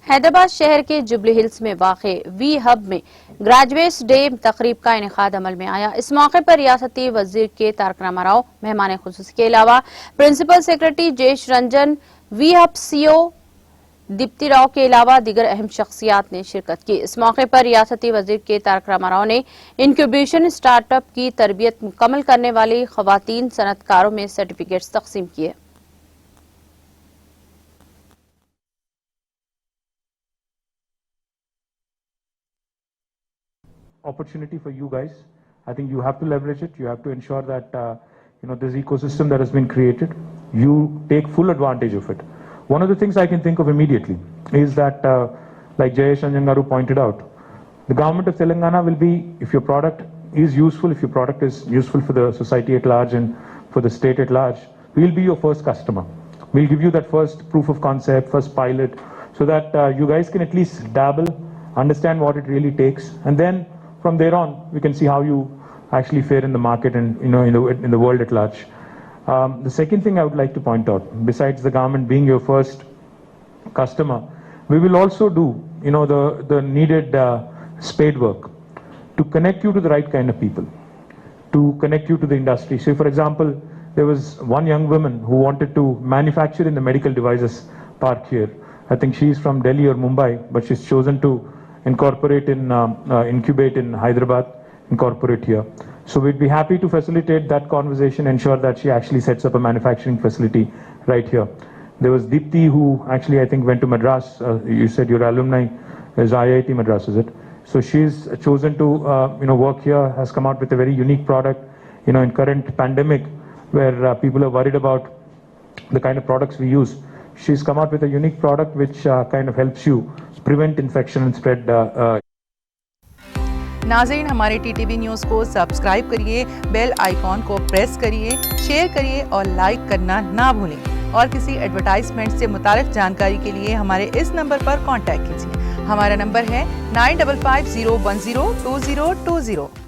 हैदराबाद शहर के jubilee hills में वाक़े वी हब में ग्रेजुएट्स डे तकरीब का इनेकाद अमल में आया। इस मौके पर रियासती वजीर के तारक रामाराव मेहमान खुसूसी के अलावा प्रिंसिपल सेक्रेटरी जयेश रंजन, वी हब सीओ दीप्ति राव के अलावा दीगर अहम शख्सियात ने शिरकत की। इस मौके पर रियासती वजीर के तारक रामाराव ने इंक्यूबेशन स्टार्टअप की तरबियत मुकम्मल करने वाली खवातीन सनतकारों में सर्टिफिकेट्स तकसीम किए। Opportunity for you guys. I think you have to leverage it. You have to ensure that this ecosystem that has been created, you take full advantage of it. One of the things I can think of immediately is that, like Jayesh Ranjan Garu pointed out, the government of Telangana will be, if your product is useful, if your product is useful for the society at large and for the state at large, we'll be your first customer. We'll give you that first proof of concept, first pilot, so that you guys can at least dabble, understand what it really takes, and then from there on, we can see how you actually fare in the market and in the world at large. The second thing I would like to point out, besides the government being your first customer, we will also do the needed spade work to connect you to the right kind of people, to connect you to the industry. So, for example, there was one young woman who wanted to manufacture in the medical devices park here. I think she's from Delhi or Mumbai, but she's chosen to incorporate in incubate in Hyderabad, incorporate here. So we'd be happy to facilitate that conversation, ensure that she actually sets up a manufacturing facility right here. There was Deepti, who actually I think went to Madras. You said your alumni is IIT Madras, is it? So she's chosen to work here, has come out with a very unique product. In current pandemic, where people are worried about the kind of products we use, she's come out with a unique product which kind of helps you prevent infection and spread. नाज़रीन, हमारे TTV news को subscribe करिए, bell icon को press करिए, share करिए और like करना ना भूलें। और किसी एडवर्टाइजमेंट से मुताल्लिक़ जानकारी के लिए हमारे इस नंबर पर कांटेक्ट कीजिए। हमारा नंबर है 9550102020।